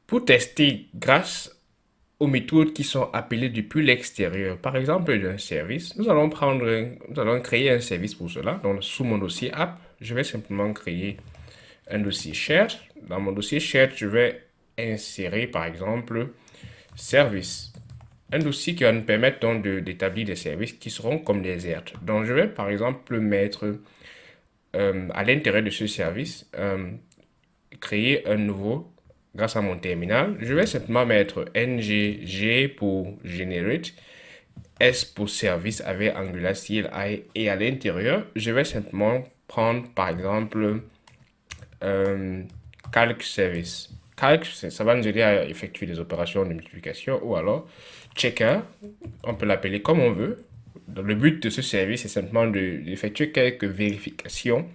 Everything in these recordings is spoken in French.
Pour tester grâce aux méthodes qui sont appelées depuis l'extérieur, par exemple d'un service, nous allons créer un service pour cela. Donc, sous mon dossier app, je vais simplement créer un dossier shared. Dans mon dossier shared, je vais insérer par exemple service. Un dossier qui va nous permettre donc d'établir des services qui seront comme des aires. Donc, je vais par exemple mettre à l'intérieur de ce service, créer un nouveau grâce à mon terminal. Je vais simplement mettre ngg pour generate, S pour service avec Angular CLI et à l'intérieur, je vais simplement prendre par exemple euh, calc service. Calc, ça va nous aider à effectuer des opérations de multiplication ou alors checker, on peut l'appeler comme on veut. Donc, le but de ce service est simplement d'effectuer quelques vérifications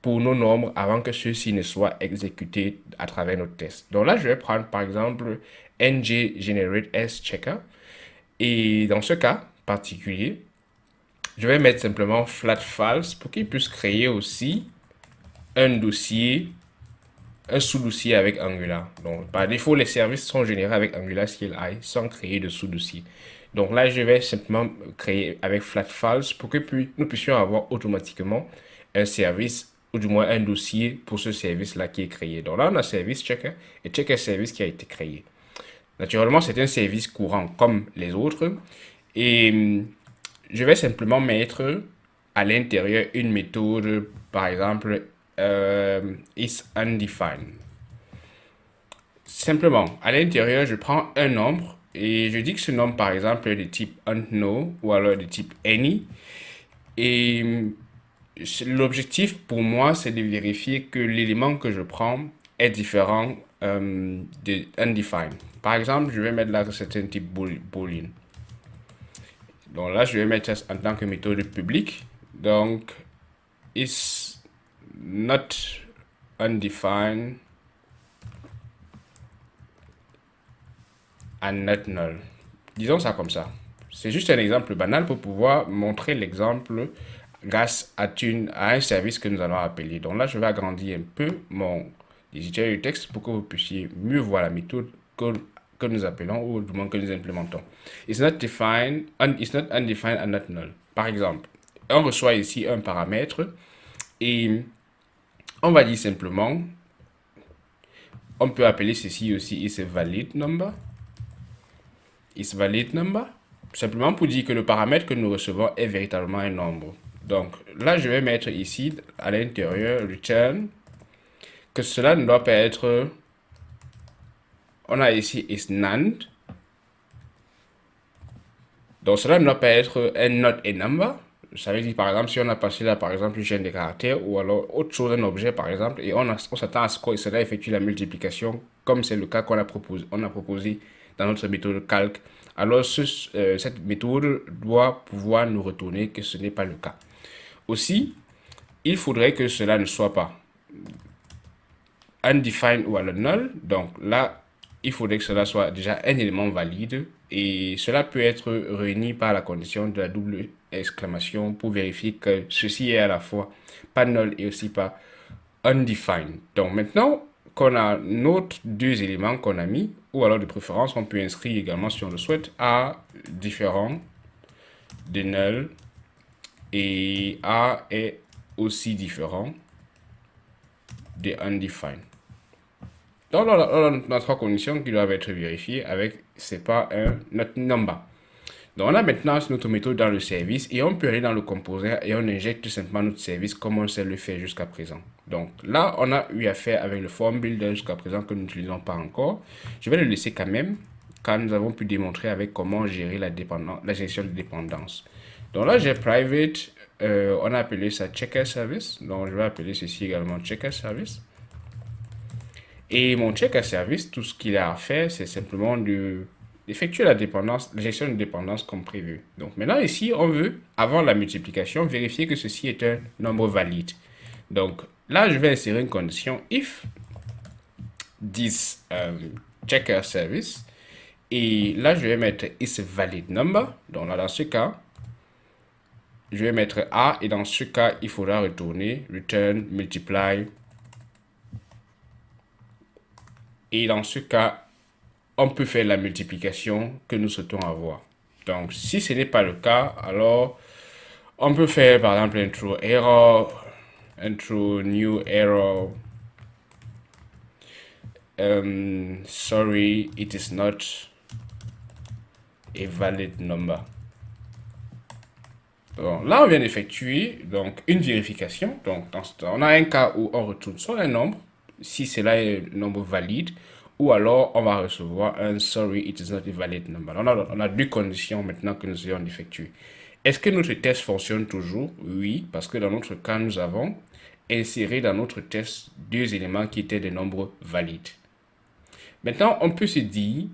pour nos nombres avant que ceux-ci ne soient exécutés à travers notre test. Donc là, je vais prendre par exemple ng generate s checker et dans ce cas particulier, je vais mettre simplement flat false pour qu'il puisse créer aussi un dossier, un sous-dossier avec Angular. Donc par défaut, les services sont générés avec Angular CLI sans créer de sous-dossier. Donc là, je vais simplement créer avec flat false pour que nous puissions avoir automatiquement un service ou du moins un dossier pour ce service-là qui est créé. Donc là, on a service checker et checker service qui a été créé. Naturellement, c'est un service courant comme les autres. Et je vais simplement mettre à l'intérieur une méthode, par exemple, is undefined. Simplement, à l'intérieur, je prends un nombre et je dis que ce nombre, par exemple, est de type unknown ou alors de type any. Et l'objectif pour moi, c'est de vérifier que l'élément que je prends est différent de undefined. Par exemple, je vais mettre là que c'est un type boolean. Donc là, je vais mettre ça en tant que méthode publique. Donc, is not undefined and not null. Disons ça comme ça. C'est juste un exemple banal pour pouvoir montrer l'exemple grâce à un service que nous allons appeler. Donc là, je vais agrandir un peu mon éditeur de texte pour que vous puissiez mieux voir la méthode que nous appelons ou du moins que nous implémentons. It's not undefined and not null. Par exemple, on reçoit ici un paramètre et on va dire simplement, on peut appeler ceci aussi is a valid number. Is valid number. Simplement pour dire que le paramètre que nous recevons est véritablement un nombre. Donc là, je vais mettre ici à l'intérieur return que cela ne doit pas être. On a ici is none. Donc cela ne doit pas être un not a number. Ça veut dire par exemple si on a passé là par exemple une chaîne de caractères ou alors autre chose, un objet par exemple, et on s'attend à ce que cela effectue la multiplication comme c'est le cas on a proposé dans notre méthode calc. Alors cette méthode doit pouvoir nous retourner que ce n'est pas le cas. Aussi, il faudrait que cela ne soit pas undefined ou alors null. Donc là, il faudrait que cela soit déjà un élément valide et cela peut être réuni par la condition de la double exclamation pour vérifier que ceci est à la fois pas null et aussi pas undefined. Donc maintenant qu'on a nos deux éléments qu'on a mis, ou alors de préférence, on peut inscrire également si on le souhaite A différent de null et A est aussi différent de undefined. Donc, on a trois conditions qui doivent être vérifiées avec c'est pas un not number. Donc, on a maintenant notre méthode dans le service et on peut aller dans le composer et on injecte tout simplement notre service comme on sait le faire jusqu'à présent. Donc, là, on a eu affaire avec le form builder jusqu'à présent que nous n'utilisons pas encore. Je vais le laisser quand même quand nous avons pu démontrer avec comment gérer la gestion de dépendance. Donc là, j'ai private, on a appelé ça checker service. Donc, je vais appeler ceci également checker service. Et mon check à service, tout ce qu'il a à faire, c'est simplement d'effectuer la dépendance, la gestion de dépendance comme prévu. Donc maintenant ici, on veut, avant la multiplication, vérifier que ceci est un nombre valide. Donc là, je vais insérer une condition if this checker service. Et là, je vais mettre is a valid number. Donc là, dans ce cas, je vais mettre A et dans ce cas, il faudra retourner return multiply Et dans ce cas, on peut faire la multiplication que nous souhaitons avoir. Donc, si ce n'est pas le cas, alors on peut faire par exemple un true error, un true new error. Sorry, it is not a valid number. Bon, là, on vient d'effectuer donc une vérification. Donc, on a un cas où on retourne soit un nombre, si cela est un nombre valide, ou alors on va recevoir un sorry, it is not a valid number. On a deux conditions maintenant que nous ayons effectuées. Est-ce que notre test fonctionne toujours? Oui, parce que dans notre cas, nous avons inséré dans notre test deux éléments qui étaient des nombres valides. Maintenant, on peut se dire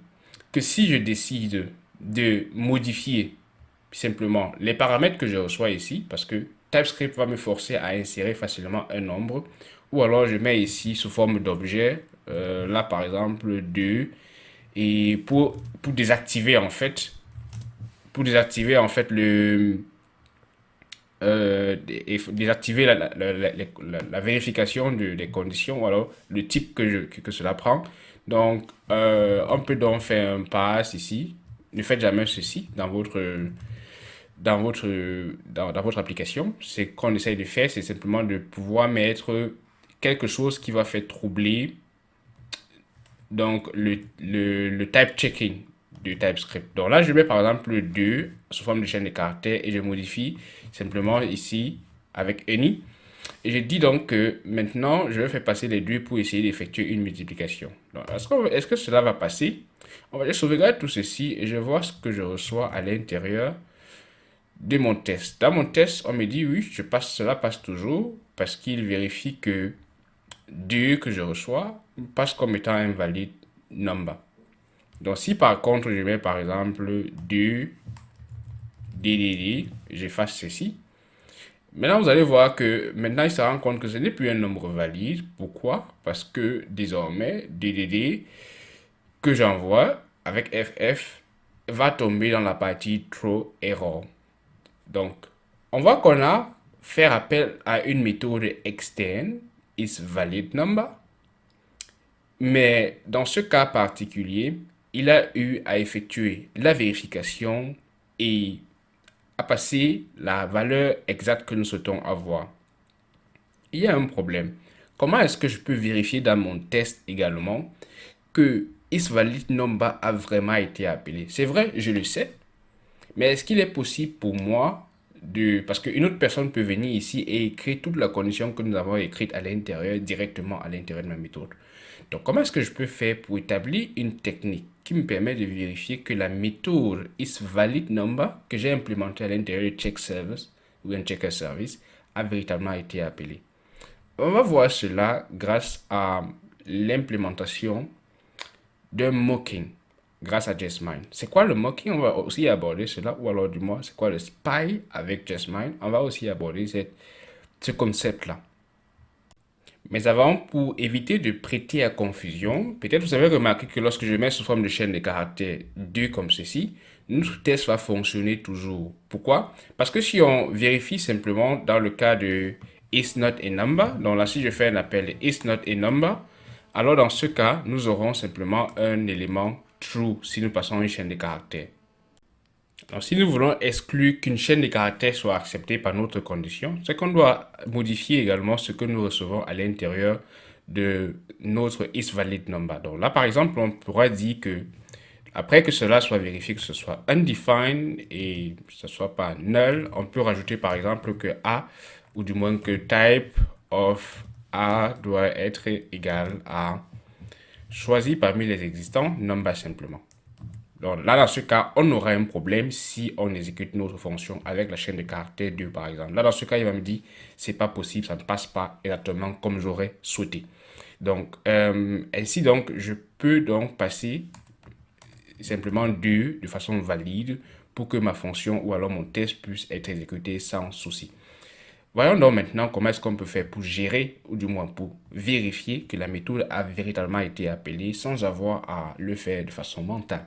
que si je décide de modifier simplement les paramètres que je reçois ici, parce que TypeScript va me forcer à insérer facilement un nombre, ou alors je mets ici sous forme d'objet, là par exemple 2, et pour désactiver en fait, désactiver la vérification des conditions, ou alors le type que cela prend. Donc, on peut donc faire un pass ici. Ne faites jamais ceci dans votre application. C'est qu'on essaye de faire, c'est simplement de pouvoir mettre quelque chose qui va faire troubler donc le type checking du TypeScript. Donc là, je mets par exemple le 2 sous forme de chaîne de caractères et je modifie simplement ici avec any. Et je dis donc que maintenant, je vais faire passer les deux pour essayer d'effectuer une multiplication. Donc, est-ce que cela va passer? On va sauvegarder tout ceci et je vois ce que je reçois à l'intérieur de mon test. Dans mon test, on me dit oui, cela passe toujours parce qu'il vérifie que 2 que je reçois passe comme étant un valide number. Donc si par contre je mets par exemple 2 DDD, j'efface ceci. Maintenant vous allez voir que maintenant il se rend compte que ce n'est plus un nombre valide. Pourquoi? Parce que désormais DDD que j'envoie avec FF va tomber dans la partie throw error. Donc, on voit qu'on a fait appel à une méthode externe, isValidNumber, mais dans ce cas particulier, il a eu à effectuer la vérification et à passer la valeur exacte que nous souhaitons avoir. Il y a un problème. Comment est-ce que je peux vérifier dans mon test également que isValidNumber a vraiment été appelé? C'est vrai, je le sais, mais est-ce qu'il est possible pour moi parce qu'une autre personne peut venir ici et écrire toute la condition que nous avons écrite à l'intérieur, directement à l'intérieur de ma méthode. Donc, comment est-ce que je peux faire pour établir une technique qui me permet de vérifier que la méthode isValidNumber que j'ai implémentée à l'intérieur de checkService ou un checker service a véritablement été appelée? On va voir cela grâce à l'implémentation d'un mocking grâce à Justmind. C'est quoi le mocking? On va aussi aborder cela, ou alors du moins, c'est quoi le spy avec Justmind? On va aussi aborder ce concept-là. Mais avant, pour éviter de prêter à confusion, peut-être vous avez remarqué que lorsque je mets sous forme de chaîne de caractères 2 comme ceci, notre test va fonctionner toujours. Pourquoi? Parce que si on vérifie simplement dans le cas de is not a number, donc là si je fais un appel is not a number, alors dans ce cas, nous aurons simplement un élément true si nous passons une chaîne de caractères. Donc, si nous voulons exclure qu'une chaîne de caractères soit acceptée par notre condition, c'est qu'on doit modifier également ce que nous recevons à l'intérieur de notre isValidNumber. Donc là, par exemple, on pourrait dire que après que cela soit vérifié, que ce soit undefined et que ce soit pas null, on peut rajouter par exemple que A, ou du moins que type of A doit être égal à choisi parmi les existants, number simplement. Donc là, dans ce cas, on aura un problème si on exécute notre fonction avec la chaîne de caractères 2, par exemple. Là, dans ce cas, il va me dire, c'est pas possible, ça ne passe pas exactement comme j'aurais souhaité. Donc, ainsi, donc, je peux donc passer simplement 2 de façon valide pour que ma fonction ou alors mon test puisse être exécuté sans souci. Voyons donc maintenant comment est-ce qu'on peut faire pour gérer, ou du moins pour vérifier que la méthode a véritablement été appelée sans avoir à le faire de façon mentale.